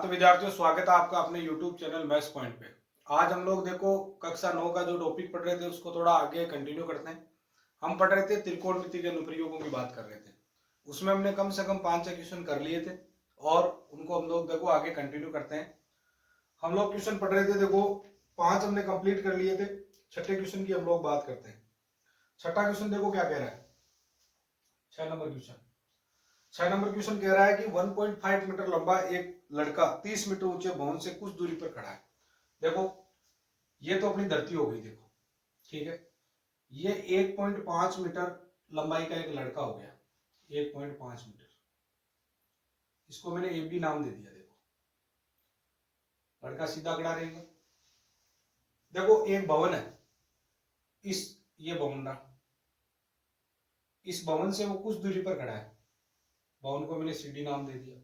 तो विद्यार्थियों, स्वागत है आपका अपने YouTube चैनल मैथ्स पॉइंट पे। आज हम लोग देखो कक्षा 9 का जो टॉपिक पढ़ रहे थे उसको थोड़ा आगे कंटिन्यू करते हैं। हम पढ़ रहे थे त्रिकोणमिति के अनुप्रयोगों की बात कर रहे थे। उसमें हमने कम से कम 5 क्वेश्चन कर लिए थे और उनको हम लोग देखो आगे कंटिन्यू करते हैं। हम लोग क्वेश्चन पढ़ रहे थे, देखो 5 हमने कंप्लीट कर लिए थे। छठे क्वेश्चन की हम लोग बात करते हैं। छठा क्वेश्चन देखो क्या कह रहा है। 6 नंबर क्वेश्चन 6 नंबर क्वेश्चन कह रहा है कि 1.5 मीटर लंबा एक लड़का 30 मीटर ऊंचे भवन से कुछ दूरी पर खड़ा है। देखो ये तो अपनी धरती हो गई, देखो ठीक है। ये 1.5 मीटर लंबाई का एक लड़का हो गया, 1.5 मीटर। इसको मैंने ए बी नाम दे दिया। देखो लड़का सीधा खड़ा रहेगा। देखो एक भवन है, ये भवन रहा। इस भवन से वो कुछ दूरी पर खड़ा है। भवन को मैंने सी डी नाम दे दिया।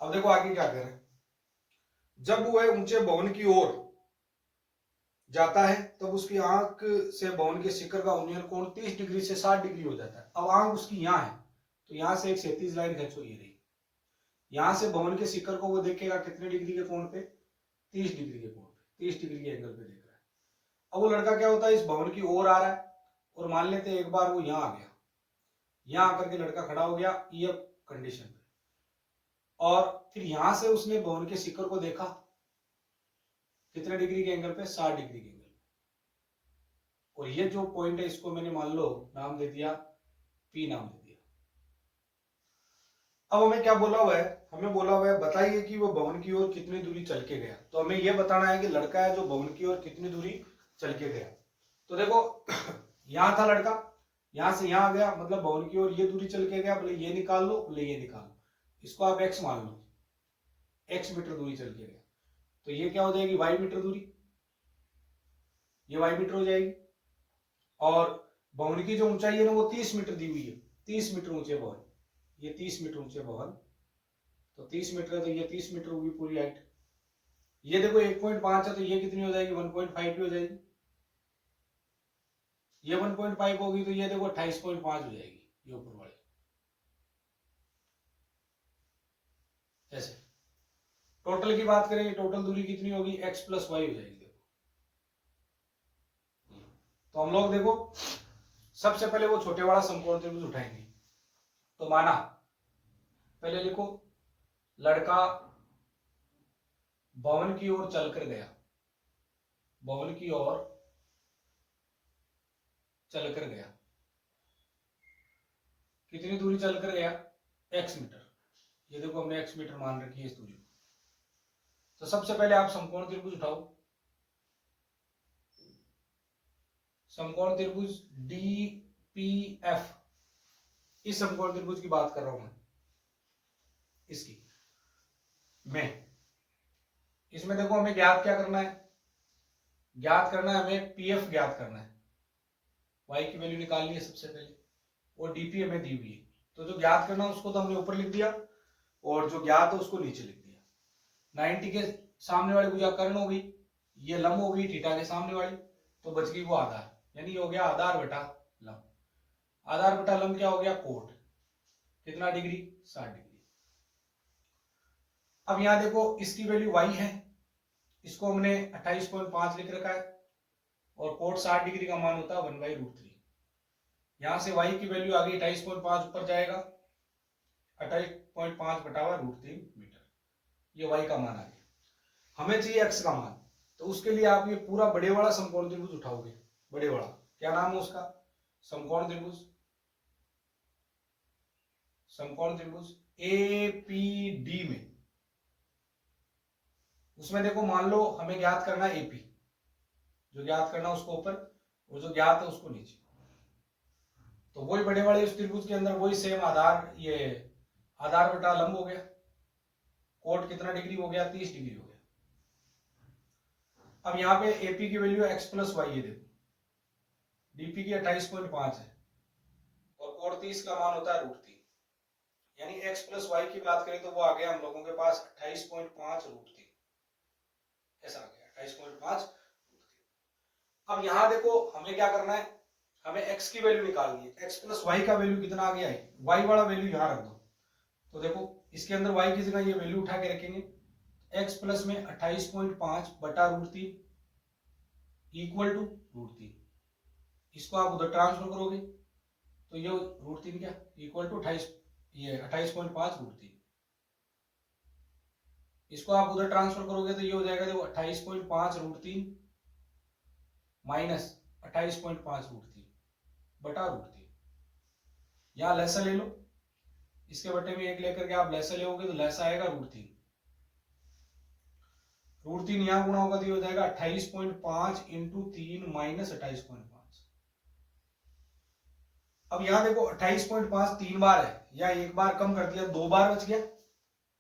अब देखो आगे क्या करें। जब वह ऊंचे भवन की ओर जाता है तब उसकी आंख से भवन के शिखर का उन्नयन कोण 30 डिग्री से 60 डिग्री हो जाता है। अब आंख उसकी यहाँ है तो यहां से एक क्षैतिज लाइन खींचो, ये रही। यहां से भवन के शिखर को वो देखेगा कितने डिग्री के कोण पे, 30 डिग्री के कोण पे, 30 डिग्री के एंगल पे देख रहा है। अब वो लड़का क्या होता है, इस भवन की ओर आ रहा है और मान लेते हैं एक बार वो यहाँ आ गया, यहाँ आकर के लड़का खड़ा हो गया ये कंडीशन पे, और फिर यहां से उसने भवन के शिखर को देखा कितने डिग्री के एंगल पे, 60 डिग्री के एंगल। और ये जो पॉइंट है इसको मैंने मान लो नाम दे दिया पी नाम दे दिया। अब हमें क्या बोला हुआ है, हमें बोला हुआ है बताइए कि वो भवन की ओर कितनी दूरी चल के गया। तो हमें यह बताना है कि लड़का है जो भवन की ओर कितनी दूरी चल के गया। तो देखो यहां था लड़का, यहां से यहां आ गया, मतलब भवन की ओर ये दूरी चल के गया। बोले ये निकाल लो, बोले ये निकाल लो, इसको आप एक्स मान लो, एक्स मीटर दूरी चल के गया। तो ये क्या हो जाएगी, वाई मीटर दूरी, ये वाई मीटर हो जाएगी। और भवन की जो ऊंचाई है ना वो 30 मीटर दी हुई है, 30 मीटर ऊंचे भवन, ये 30 मीटर ऊंचे भवन, तो 30 मीटर है तो ये 30 मीटर होगी पूरी हाइट। ये देखो 1.5 है तो ये कितनी हो जाएगी, 1.5 हो जाएगी। ये 1.5 होगी तो ये देखो 28.5 हो जाएगी, ये ऊपर वाली। ऐसे टोटल की बात करें, टोटल दूरी कितनी होगी, x प्लस वाई हो जाएगी। देखो तो हम लोग देखो सबसे पहले वो छोटे वाला समकोण त्रिभुज उठाएंगे। तो माना पहले लिखो लड़का भवन की ओर चलकर गया, भवन की ओर चलकर गया, कितनी दूरी चलकर गया, x मीटर। ये देखो हमने x मीटर मान रखी है इस दूरी को। तो सबसे पहले आप समकोण त्रिभुज उठाओ, समकोण त्रिभुज DPF, इस समकोण त्रिभुज की बात कर रहा हूं मैं, इसकी मैं इसमें देखो हमें ज्ञात क्या करना है, ज्ञात करना है हमें PF ज्ञात करना है, y की वैल्यू निकालनी है सबसे पहले, और DP हमें दी हुई है। तो जो ज्ञात करना है उसको तो हमने ऊपर लिख दिया और जो ज्ञात है उसको नीचे लिख दिया। 90 के सामने वाली भुजा कर्ण हो गई, ये लंब हो गई थीटा के सामने वाली, तो बच गई वो आधार, यानी हो गया आधार बटा लंब। आधार बटा लंब क्या हो गया, कोट, कितना डिग्री, 60 डिग्री। अब यहां देखो इसकी वैल्यू y है, इसको हमने 28.5 लिख रखा है, और कोट 60 डिग्री का मान होता है 1/√3। यहां से y की वैल्यू आ गई 28.5, ऊपर जाएगा 28.5 बटा हुआ √3 मीटर, ये y का मान आ गया। हमें चाहिए x का मान, तो उसके लिए आप ये पूरा बड़े वाला समकोण त्रिभुज उठाओगे। बड़े वाला क्या नाम है उसका, समकोण त्रिभुज, समकोण त्रिभुज APD में, उसमें देखो मान लो हमें ज्ञात करना है AP, जो ज्ञात करना उसको ऊपर और जो ज्ञात है उसको नीचे। तो वही बड़े वाले उस त्रिभुज के अंदर वही सेम आधार, ये आधार बटा लंब हो गया, कोट कितना डिग्री हो गया, 30 डिग्री हो गया। अब यहाँ पे AP की वैल्यू x प्लस वाई है, देखो DP की 28.5 है और कोट 30 का मान होता है √3, यानी x प्लस वाई की बात करें तो वो आ गया हम लोगों के पास 28.5 √3, ऐसा आ गया 28.5 √3। अब यहां देखो हमें क्या करना है, हमें x की वैल्यू निकालनी है। x प्लस वाई का वैल्यू कितना आ गया है, y वाला वैल्यू यहां रख दो। तो देखो इसके अंदर y की जगह ये वैल्यू उठा के रखेंगे, x प्लस में 28.5 बटा √3 इक्वल टू √3। इसको आप उधर ट्रांसफर करोगे तो ये √3 क्या इक्वल टू 28.5 √3। इसको आप उधर ट्रांसफर करोगे तो ये हो जाएगा देखो 28.5 √3 माइनस 28.5 √3 बटा √3। यहां लैसा ले लो, इसके बटे में 1 लेकर के आप लैसा लेोगे तो लैसा आएगा √3। √3 यहां गुणा होगा तो ये हो जाएगा 28.5 इंटू 3 माइनस 28.5। अब यहां देखो 28.5 3 बार है, या एक बार कम कर दिया 2 बार बच गया,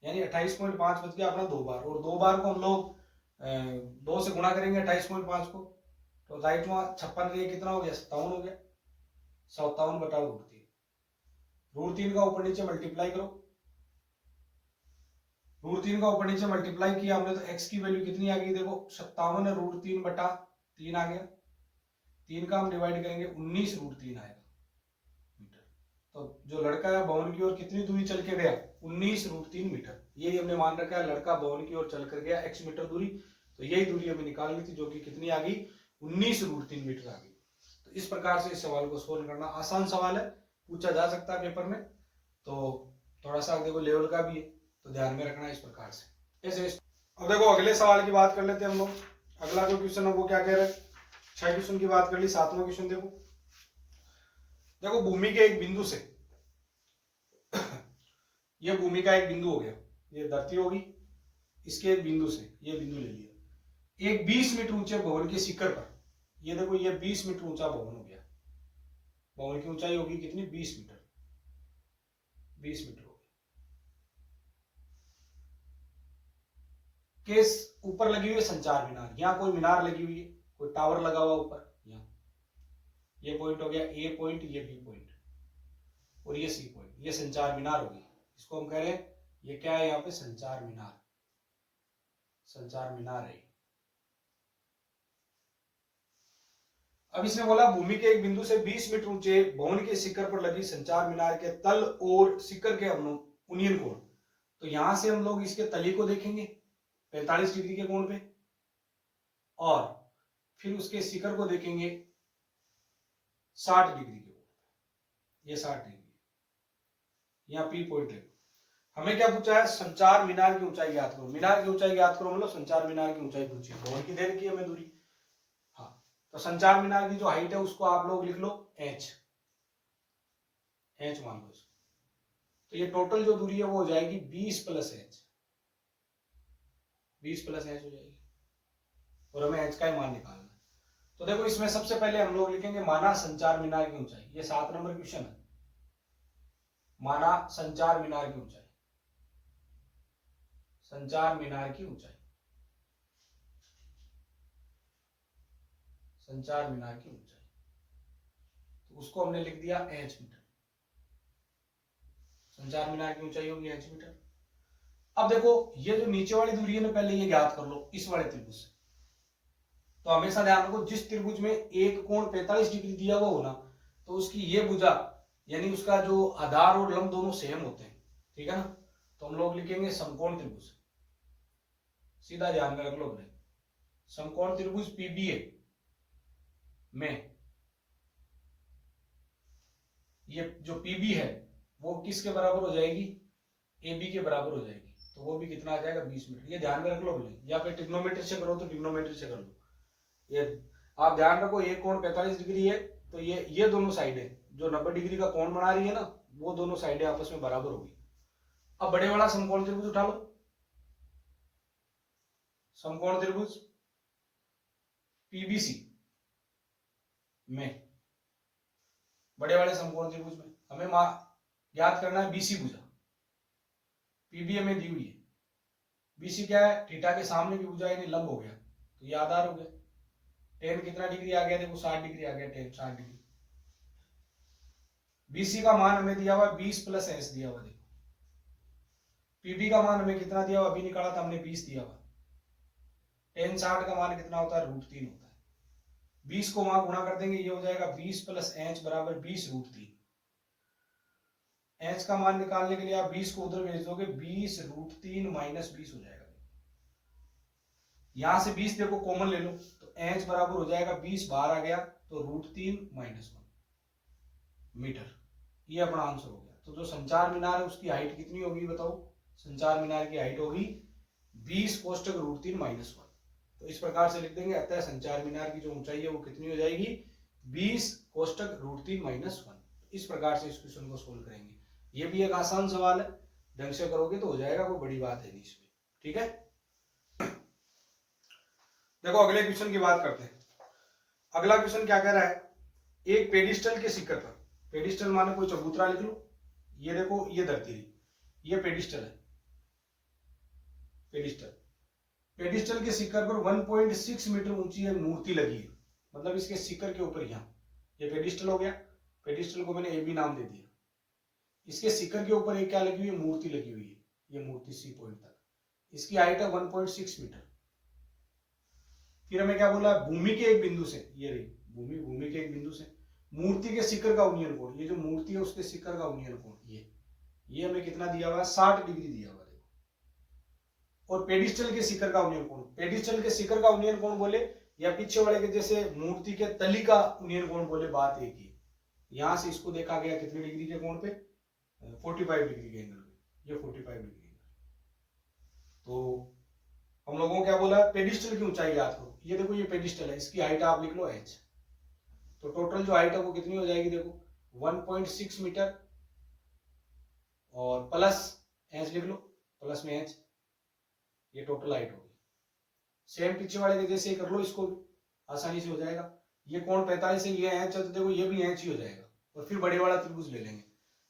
यानी 28.5 बच गया अपना 2 बार, और 2 बार को हम लोग 2 से गुणा करेंगे 28.5 को, तो राइट में 56 कितना हो गया 57 हो गया, 57 बटा √3। √3 का ऊपर नीचे मल्टीप्लाई करो, √3 का ऊपर नीचे मल्टीप्लाई किया हमने तो x की वैल्यू कितनी आ गई देखो 57 √3 बटा 3 आ गया, 3 का हम डिवाइड करेंगे 19 √3 आएगा मीटर। तो जो लड़का है भवन की ओर कितनी दूरी चल के गया 19 √3 मीटर, यही हमने मान रखा है लड़का भवन की ओर चल कर गया x मीटर दूरी, तो यही दूरी हमें निकालनी थी जो कि कितनी आ गई 19 √3 मीटर आ गई। तो इस प्रकार से इस सवाल को सोल्व करना आसान सवाल है, पूछा जा सकता है पेपर में, तो थोड़ा सा देखो लेवल का भी है तो ध्यान में रखना इस प्रकार से ऐसे। अब देखो अगले सवाल की बात कर लेते हैं हम लोग। अगला जो क्वेश्चन है वो क्या कह रहे हैं, 6 क्वेश्चन की बात कर ली, 7वां क्वेश्चन देखो। देखो भूमि के एक बिंदु से ये भूमि का एक बिंदु हो गया, ये धरती होगी, इसके एक बिंदु से ये बिंदु ले लिया, एक 20 मीटर ऊंचे भवन के शिखर पर, ये देखो ये 20 मीटर ऊंचा भवन हो गया, भवन की ऊंचाई होगी कितनी 20 मीटर, 20 मीटर के ऊपर लगी हुई है संचार मीनार, यहाँ कोई मीनार लगी हुई है, कोई टावर लगा हुआ ऊपर, यहाँ ये पॉइंट हो गया ए पॉइंट, ये बी पॉइंट और ये सी पॉइंट, ये संचार मीनार होगी, इसको हम कह रहे हैं ये क्या है यहाँ पे संचार मीनार, संचार मीनार है। अब इसने बोला भूमि के एक बिंदु से 20 मीटर ऊंचे भवन के शिखर पर लगी संचार मीनार के तल और शिखर के उन्नयन कोण, तो यहां से हम लोग इसके तली को देखेंगे 45 डिग्री के कोण पे, और फिर उसके शिखर को देखेंगे 60 डिग्री के कोण पे, ये 60 डिग्री, यहाँ पी पॉइंट है। हमें क्या पूछा है संचार मीनार की ऊंचाई ज्ञात करो, मीनार की ऊंचाई ज्ञात करो मतलब संचार मीनार की ऊंचाई पूछी, भवन की देर की हमें दूरी, हाँ तो संचार मीनार की जो हाइट है उसको आप लोग लिख लो h, h मान लो इसको, तो ये टोटल जो दूरी है वो हो जाएगी 20 प्लस h, 20 प्लस h हो जाएगी, और हमें h का ही मान निकालना है। तो देखो इसमें सबसे पहले हम लोग लिखेंगे माना संचार मीनार की ऊंचाई, ये 7 नंबर क्वेश्चन है, माना संचार मीनार की ऊंचाई, संचार मीनार की ऊंचाई, संचार मीनार की ऊंचाई, तो उसको हमने लिख दिया h मीटर, संचार मीनार की ऊंचाई होगी h मीटर। अब देखो ये जो नीचे वाली दूरी है ना पहले ये ज्ञात कर लो इस वाले त्रिभुज से, तो हमेशा ध्यान रखो जिस त्रिभुज में एक कोण 45 डिग्री दिया हुआ हो ना तो उसकी ये भुजा यानी उसका जो आधार और लंब दोनों सेम होते हैं, ठीक है ना, तो हम लोग लिखेंगे समकोण त्रिभुज, सीधा ध्यान में रख लो भाई, समकोण त्रिभुज पीबीए में ये जो पीबी है वो किसके बराबर हो जाएगी AB के बराबर हो जाएगी, तो वो भी कितना आ जाएगा 20 मीटर, ये ध्यान में रख लो भले, या फिर ट्रिग्नोमेट्री से करो तो ट्रिग्नोमेट्री से कर लो, ये आप ध्यान रखो एक कोण 45 डिग्री है तो ये दोनों साइडें जो 90 डिग्री का कोण बना रही है ना वो दोनों साइडें आपस में बराबर होगी। अब बड़े वाला समकोण त्रिभुज उठा लो, समकोण त्रिभुज पीबीसी में, बड़े वाले समकोण त्रिभुज में हमें ज्ञात करना है बीसी भुजा, पीबी हमें दी हुई है, बीसी क्या है थीटा के सामने की भुजा यानी लंब हो गया, तो ये आधार हो गया, टेन कितना डिग्री आ गया देखो 60 डिग्री आ गया, टेन 60 डिग्री, बीसी का मान हमें दिया हुआ 20 प्लस एस दिया हुआ, देखो पीबी का मान हमें कितना दिया हुआ अभी निकाला था हमने 20 दिया हुआ, टेन 60 का मान कितना होता है √3 होता है, 20 को वहां गुणा कर देंगे ये हो जाएगा 20 प्लस एच बराबर 20 √3, एच का मान निकालने के लिए आप 20 को उधर भेज दोगे, 20√3 माइनस 20 हो जाएगा। यहां से 20 देखो कॉमन ले लो, तो एच बराबर हो जाएगा 20 बाहर आ गया तो √3 माइनस 1 मीटर। ये अपना आंसर हो गया। तो जो संचार मीनार है उसकी हाइट कितनी होगी बताओ? संचार मीनार की हाइट होगी 20 कोष्टक √3 माइनस 1। तो इस प्रकार से लिख देंगे, अतः संचार मीनार की जो ऊंचाई है वो कितनी हो जाएगी? 20 कोष्टक √3 माइनस 1। इस प्रकार से इस क्वेश्चन को सोल्व करेंगे। ये भी एक आसान सवाल है, ढंग से करोगे तो हो जाएगा, कोई बड़ी बात है नहीं इसमें। ठीक है, देखो अगले क्वेश्चन की बात करते हैं। अगला क्वेश्चन क्या कह रहा है? एक पेडिस्टल के शिखर पर, पेडिस्टल माने कोई चबूतरा लिख लो, ये देखो ये धरती, ये पेडिस्टल है, पेडिस्टल। पेडिस्टल के शिखर पर 1.6 मीटर ऊंची एक मूर्ति लगी है, मतलब इसके शिखर के ऊपर, यहाँ ये पेडिस्टल हो गया, पेडिस्टल को मैंने ए बी नाम दे दिया। इसके शिखर के ऊपर एक क्या लगी हुई है? मूर्ति लगी हुई है, ये मूर्ति सी पॉइंट तक, इसकी हाइट है 1.6 मीटर। फिर हमें क्या बोला? भूमि के एक बिंदु से, ये रही भूमि, भूमि के एक बिंदु से मूर्ति के शिखर का उन्नयन कोण, ये जो मूर्ति है उसके शिखर का उन्नयन कोण, ये हमें कितना दिया हुआ है? 60 डिग्री दिया हुआ है। और पेडिस्टल के शिखर का उन्नयन कोण, पेडिस्टल के शिखर का उन्नयन कोण बोले या पीछे वाले के जैसे मूर्ति के तली का उन्नयन कोण बोले, बात एक ही। यहां से इसको देखा गया कितने डिग्री के कोण पे? 45 डिग्री के एंगल पे, ये 45 डिग्री एंगल। तो हम लोगों को क्या बोला? पेडिस्टल की ऊंचाई याद करो। ये देखो ये पेडिस्टल है, इसकी हाइट आप लिख लो h। तो टोटल जो हाइट है वो कितनी हो जाएगी? देखो 1.6 मीटर और प्लस h लिख लो, प्लस में h, ये टोटल हाइट होगी। सेम पीछे वाले के जैसे कर लो, इसको आसानी से हो जाएगा। ये कोण 45 है, ये h है, तो देखो ये भी h ही हो जाएगा। और फिर बड़े वाला त्रिभुज ले लेंगे,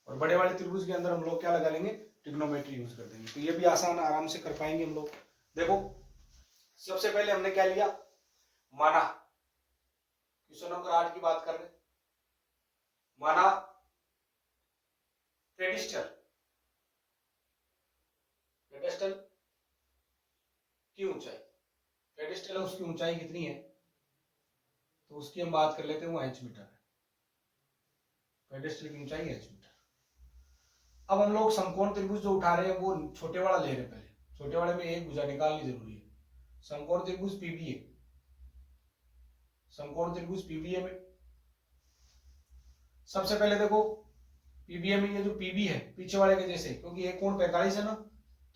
और बड़े वाले त्रिभुज के अंदर हम लोग क्या लगा लेंगे? ट्रिग्नोमेट्री यूज कर देंगे। तो ये भी आसान आराम से कर पाएंगे हम लोग। देखो सबसे पहले हमने क्या लिया? माना, क्वेश्चन नंबर 8 की बात कर रहे, माना पेडिस्टल, पेडिस्टल की ऊंचाई, पेडिस्टल है उसकी ऊंचाई कितनी है? तो उसकी हम बात कर लेते हैं, वो h मीटर है। पेडिस्टल की ऊंचाई h मीटर। अब हम लोग समकोण त्रिभुज जो उठा रहे हैं वो छोटे वाला ले रहे हैं। पहले छोटे वाले में एक भुजा निकालनी जरूरी है। समकोण त्रिभुज पीबीए, समकोण त्रिभुज पीबीए में सबसे पहले देखो, पीबीए में ये जो पीबी है पीछे वाले के जैसे, क्योंकि एक कोण 45 है ना,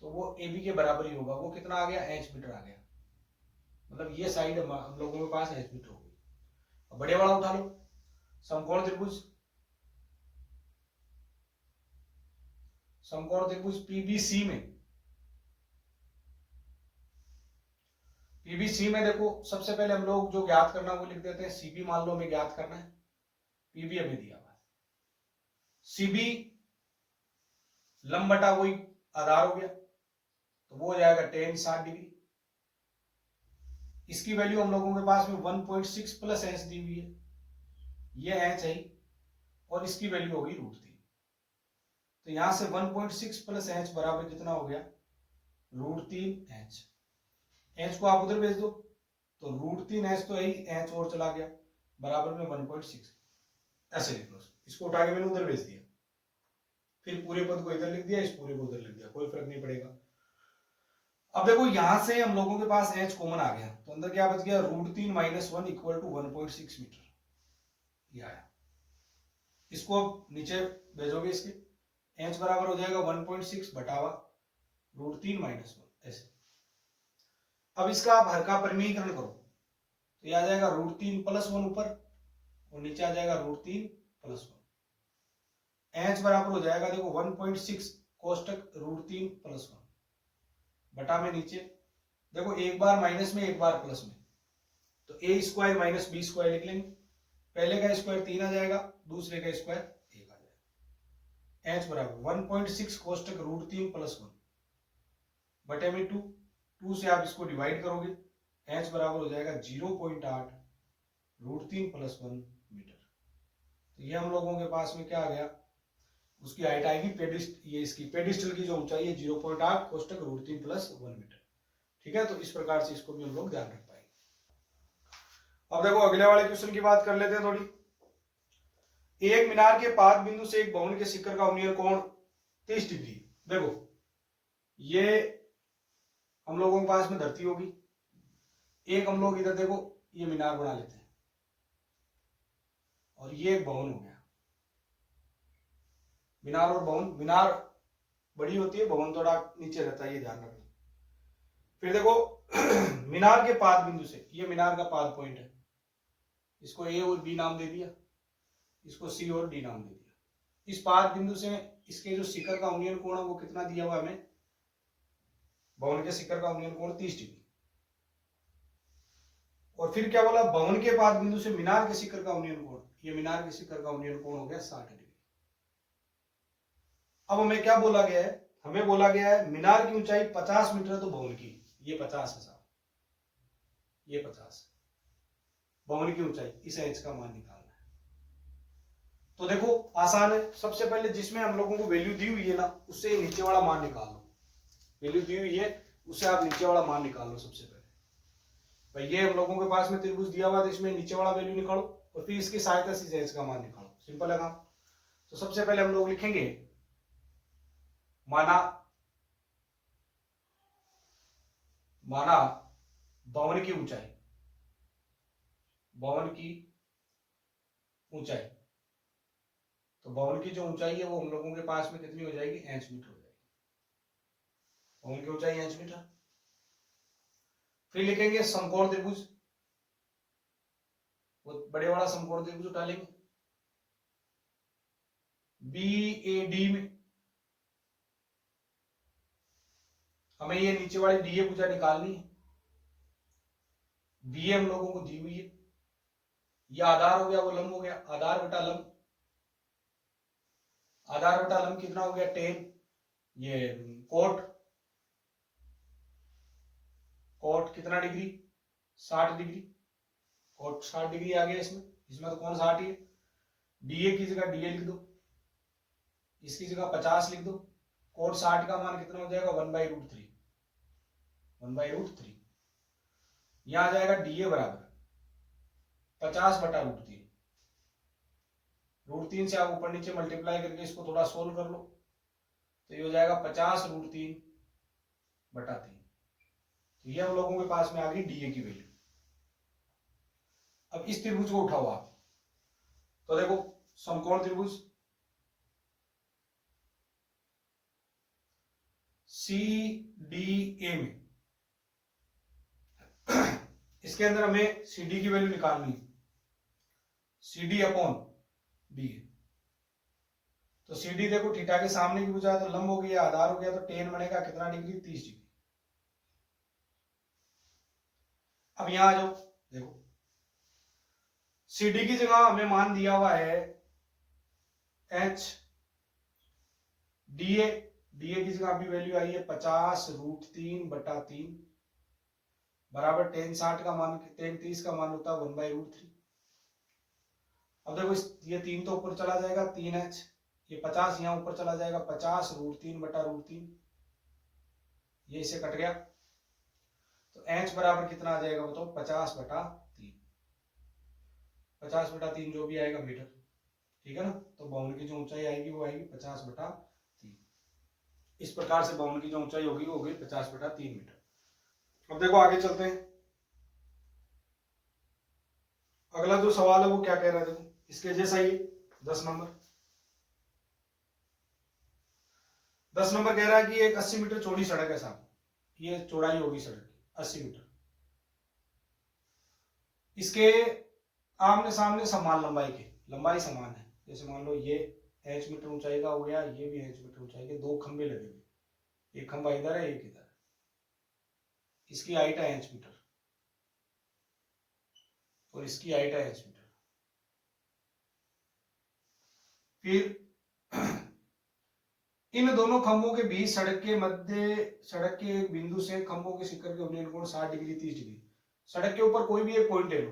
तो वो एबी के बराबर ही होगा। वो कितना आ गया? h मीटर आ गया, मतलब ये साइड हम लोगों के पास h मीटर हो गई। अब बड़े वाला उठा लो, समकोण त्रिभुज, समकोण त्रिभुज पीबीसी में, पीबीसी में देखो सबसे पहले हम लोग जो ज्ञात करना वो लिख देते हैं, सीबी मान लो हमें ज्ञात करना है, पीबी हमें दिया हुआ है। सीबी लंब बटा वही आधार हो गया, तो वो हो जाएगा tan 60 डिग्री। इसकी वैल्यू हम लोगों के पास में 1.6 प्लस h दी हुई है, ये h है, और इसकी वैल्यू होगी √3। तो यहां से 1.6 प्लस h बराबर कितना हो गया? √3h। h को आप उधर भेज दो, तो √3h तो है ही, h और चला गया, बराबर में 1.6, ऐसे लिख लो। इसको उठा के मैंने उधर भेज दिया, फिर पूरे पद को इधर लिख दिया, इस पूरे को उधर लिख दिया, कोई फर्क नहीं पड़ेगा। अब देखो यहां से हम लोगों के पास h कॉमन आ गया, तो अंदर क्या बच गया? √3 माइनस 1 इक्वल टू 1.6 मीटर, ये आया। इसको नीचे भेजोगे, इसके h बराबर हो जाएगा 1.6 बटावा √3 माइनस 1, ऐसे। अब इसका आप हर का परिमीकरण करो, तो यह आ जाएगा √3 प्लस 1 ऊपर, और नीचे आ जाएगा √3 प्लस 1। h बराबर हो जाएगा देखो 1.6 कोष्टक √3 प्लस 1 बटा में नीचे, देखो एक बार माइनस में एक बार प्लस में, तो a square minus B square लिख लेंगे। पहले का स्क्वायर 3 आ जाएगा, दूसरे का स्क्वायर 1 आ जाएगा। h बराबर 1.6 कोष्टक √3 प्लस 1 बटे में 2, 2 से आप इसको डिवाइड करोगे, h बराबर हो जाएगा 0.8 √3 प्लस 1 मीटर। तो ये हम लोगों के पास में क्या आ गया? उसकी हाइट आएगी, ये इसकी पेडिस्टल की जो ऊंचाई है 0.8 कोष्टक √3 प्लस 1 मीटर। ठीक है, तो इस प्रकार से इसको भी हम लोग ध्यान रख पाएंगे। अब देखो अगले वाले क्वेश्चन की बात कर लेते हैं थोड़ी। एक मीनार के पाद बिंदु से एक भवन के शिखर का उन्नयन कोण 30 डिग्री। देखो ये हम लोगों के पास में धरती होगी, एक हम लोग इधर देखो ये मीनार बना लेते हैं और ये एक भवन हो गया। मीनार और भवन, मीनार बड़ी होती है, भवन थोड़ा नीचे रहता है, ये ध्यान रखना। फिर देखो मीनार के पाद बिंदु से, ये मीनार का पाद पॉइंट है, इसको ए और बी नाम दे दिया, इसको सी और डी नाम दे दिया। इस पाद बिंदु से इसके जो शिखर का उन्नयन कोण है वो कितना दिया हुआ हमें, भवन के शिखर का उन्नयन कोण 30 डिग्री। और फिर क्या बोला, भवन के पाद बिंदु से मीनार के शिखर का उन्नयन कोण, ये मीनार के शिखर का उन्नयन कोण हो गया 60 डिग्री। अब हमें क्या बोला गया है, हमें बोला गया है मीनार की ऊंचाई 50 मीटर है तो भवन की, ये 50 है साहब, ये 50 है भवन की ऊंचाई, इस एच का मान निकालना है। तो देखो आसान है, सबसे पहले जिसमें हम लोगों को वैल्यू दी हुई है ना उससे नीचे वाला मान निकाल लो, वैल्यू दी हुई है उससे आप नीचे वाला मान निकाल लो। सबसे पहले भाई ये हम लोगों के पास में त्रिभुज दिया हुआ है, इसमें नीचे वाला वैल्यू निकालो और फिर इसकी सहायता से एच का मान निकालो, सिंपल है काम। तो सबसे पहले हम लोग लिखेंगे माना भवन की ऊंचाई, भवन की ऊंचाई, तो भवन की जो ऊंचाई है वो हम लोगों के पास में कितनी हो जाएगी, इंच मीटर हो जाएगी, भवन की ऊंचाई इंच मीटर। फिर लिखेंगे समकोण त्रिभुज, वो बड़े वाला समकोण त्रिभुज उठा लेंगे, BAD में हमें ये नीचे वाली DA भुजा निकालनी है, BA हम लोगों को दी हुई है, ये आधार हो गया वो लंब हो गया, आधार बटा लंब, आधार बटा लंब कितना हो गया 10, ये कोट, कोट कितना डिग्री 60 डिग्री, कोट 60 डिग्री आ गया इसमें, इसमें तो कौन 60 ही है, DA की जगह DA लिख दो, इसकी जगह 50 लिख दो, कोट 60 का मान कितना हो जाएगा 1/√3, 1/√3, यहां आ जाएगा DA बराबर 50/√3, √3 से आप ऊपर नीचे मल्टीप्लाई करके इसको थोड़ा सोल्व कर लो तो ये हो जाएगा 50√3/3। तो ये हम लोगों के पास में आ गई DA की वैल्यू। अब इस त्रिभुज को उठाओ आप, तो देखो समकोण त्रिभुज CDA में इसके अंदर हमें CD की वैल्यू निकालनी है, CD/B, तो CD देखो थीटा के सामने की भुजा है तो लंब हो गया, आधार हो गया तो tan बनेगा कितना डिग्री 30 डिग्री। अब यहां आ जाओ, देखो CD की जगह हमें मान दिया हुआ है H, DA की जगह अभी वैल्यू आई है 50√3/3 बराबर tan 60 का मान, tan 30 का मान होता है 1/√3। अब देखो ये 3 तो ऊपर चला जाएगा 3H, ये 50 यहां ऊपर चला जाएगा 50√3/√3, ये इसे कट गया तो H बराबर कितना आ जाएगा बताओ 50/3, 50/3 जो भी आएगा मीटर, ठीक है ना। तो भवन की जो ऊंचाई आएगी वो आएगी 50/3, इस प्रकार से भवन की जो ऊंचाई होगी वो होगी 50/3 मीटर। अब देखो आगे चलते हैं, अगला जो सवाल है वो क्या कह रहा है, देखो इसके जैसा ही 10 नंबर कह रहा है कि एक 80 मीटर चौड़ी सड़क है साहब, ये चौड़ाई होगी सड़क की 80 मीटर, इसके आमने सामने समान लंबाई के, लंबाई समान है, जैसे मान लो ये h मीटर ऊंचाई का हो गया, ये भी h मीटर ऊंचाई के, दो खंबे लगे हुए, एक खंबा इधर है एक इधर है, इसकी हाइट है h मीटर और इसकी हाइट है h मीटर। फिर इन दोनों खंभों के बीच सड़क के एक बिंदु से खंभों के शिखर के उन्नयन कोण 60 डिग्री 30 डिग्री। सड़क के ऊपर कोई भी एक पॉइंट ले लो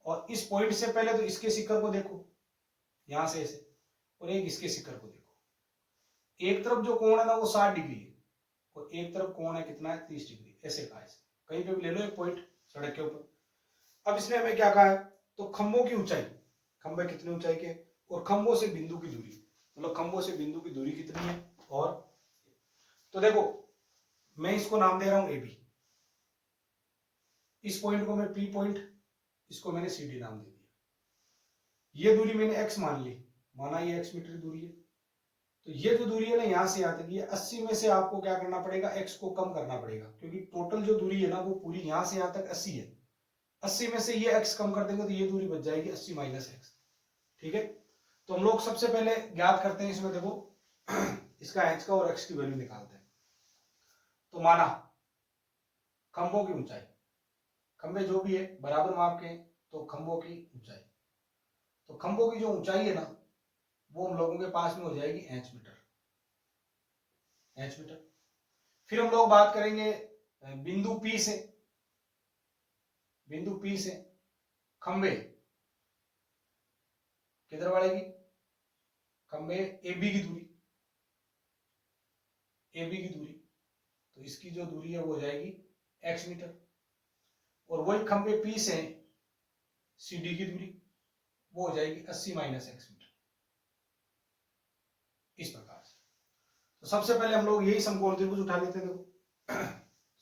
और इस पॉइंट से पहले तो इसके शिखर को देखो यहां से ऐसे, और एक इसके शिखर को देखो, एक तरफ जो कोण है ना वो 60 डिग्री है और एक तरफ कोण है कितना है 30 डिग्री, ऐसे कहा है, कहीं पे भी ले लो एक पॉइंट सड़क के ऊपर। अब इसने हमें क्या कहा है, तो खंभों की ऊंचाई, खंभे कितनी ऊंचाई के और खंभों से बिंदु की दूरी, मतलब खंभों से बिंदु की दूरी कितनी है। और तो देखो मैं इसको नाम दे रहा हूं ए बी, इस पॉइंट को मैं पी पॉइंट, इसको मैंने सी डी नाम दे दिया। ये दूरी मैंने एक्स मान ली, माना ये एक्स मीटर दूरी है। तो ये जो दूरी है ना यहां से यहां तक, ये 80 में से आपको क्या करना पड़ेगा, एक्स को कम करना पड़ेगा, क्योंकि टोटल जो दूरी है ना वो पूरी यहां से यहां तक 80 है। 80 में से ये एक्स कम कर देंगे तो ये दूरी बच जाएगी 80 माइनस एक्स। ठीक है, तो हम लोग सबसे पहले ज्ञात करते हैं इसमें, देखो इसका एच का और एक्स की वैल्यू निकालते हैं। तो माना खंभों की ऊंचाई, खंभे जो भी है बराबर माप के, तो खंभों की ऊंचाई, तो खंभों की जो ऊंचाई है ना वो हम लोगों के पास में हो जाएगी एच मीटर, एच मीटर। फिर हम लोग बात करेंगे बिंदु पी से, बिंदु पी से खंभे किधर वाले की, खंभे ए बी की दूरी, ए बी की दूरी, तो इसकी जो दूरी है वो हो जाएगी एक्स मीटर। और वही खंभे पी से सी डी की दूरी वो हो जाएगी 80 माइनस एक्स मीटर, इस प्रकार से। तो सबसे पहले हम लोग यही समकोण त्रिभुज उठा लेते हैं। देखो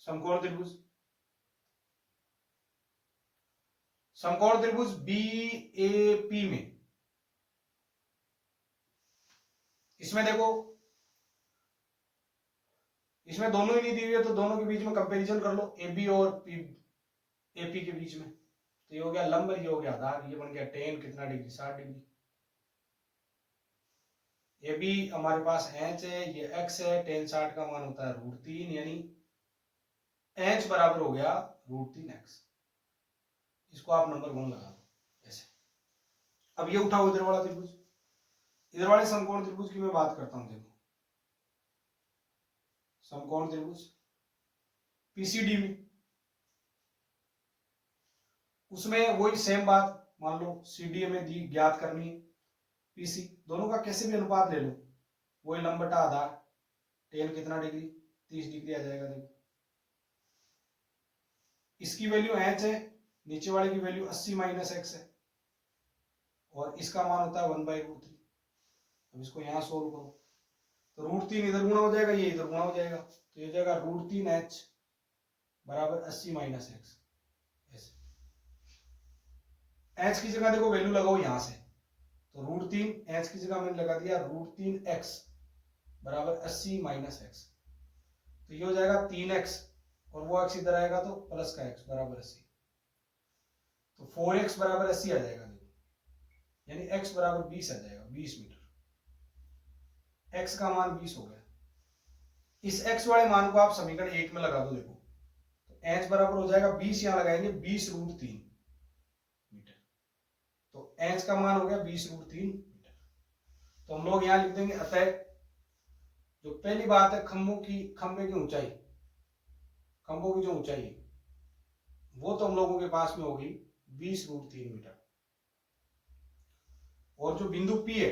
समकोण त्रिभुज, समकोण त्रिभुज बी ए पी में, इसमें देखो इसमें दोनों ही नहीं दी हुई है, तो दोनों के बीच में कंपैरिजन कर लो, ए बी और पी, ए पी के बीच में। तो ये हो गया लंब, ये हो गया आधार, ये बन गया टेन कितना डिग्री, 60 डिग्री। ए बी हमारे पास एच है, ये एक्स है, टेन 60 का मान होता है √3, यानी एच बराबर हो गया √3 एक्स। इसको आप नंबर 1 लगा दो ऐसे। अब ये उठाओ इधर वाला त्रिभुज, इधर वाले समकोण त्रिभुज की मैं बात करता हूं। देखो समकोण त्रिभुज पीसीडी में, उसमें वही सेम बात, मान लो सीडी में दी ज्ञात करनी है, पीसी दोनों का कैसे भी अनुपात ले लो, वही लंब बटा आधार, टेन कितना डिग्री, 30 डिग्री आ जाएगा। देखो इसकी वैल्यू एच है, नीचे वाले की वैल्यू 80 माइनस एक्स है, और इसका मान होता है 1/√3। अब इसको यहां सोल्व करो तो √3 इधर गुणा हो जाएगा, ये इधर गुणा हो जाएगा, तो ये हो जाएगा √3 एच बराबर 80 माइनस एक्स। एच की जगह देखो वैल्यू लगाओ यहां से, तो √3 एच की जगह मैंने लगा दिया √3 एक्स बराबर 80 माइनस एक्स। तो ये हो जाएगा 3x, और वो x इधर आएगा तो प्लस का x बराबर 80, तो 4x बराबर 80 आ जाएगा। देखो यानी x बराबर 20 आ जाएगा, 20 मीटर। x का मान 20 हो गया। इस x वाले मान को आप समीकरण 1 में लगा दो। देखो तो h बराबर हो जाएगा 20, यहां लगाएंगे 20√3 मीटर, तो h का मान हो गया 20√3 मीटर। तो हम लोग यहां लिख देंगे अतः जो पहली बात है खंभे की ऊंचाई, खंभों की जो ऊंचाई है वो तो हम लोगों के पास में होगी 20√3 मीटर। और जो बिंदु P है,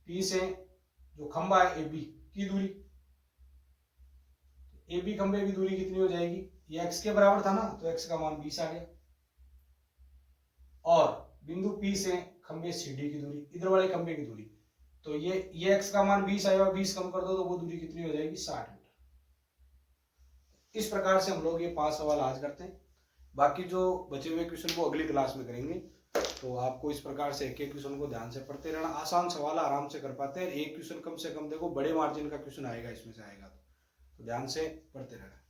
P से जो खंभा है AB की दूरी, AB खंभे की दूरी कितनी हो जाएगी, ये x के बराबर था ना, तो x का मान 20 आ गया। और बिंदु P से खंभे CD की दूरी, इधर वाले खंभे की दूरी, तो ये x का मान 20 आएगा, 20 कम कर दो तो वो दूरी कितनी हो जाएगी, 60 मीटर। इस प्रकार से हम लोग ये 5 सवाल आज करते हैं। बाकी जो बचे हुए क्वेश्चन को अगली क्लास में करेंगे। तो आपको इस प्रकार से एक एक क्वेश्चन को ध्यान से पढ़ते रहना, आसान सवाल आराम से कर पाते हैं। एक क्वेश्चन कम से कम देखो बड़े मार्जिन का क्वेश्चन आएगा, इसमें से आएगा, तो ध्यान से पढ़ते रहना।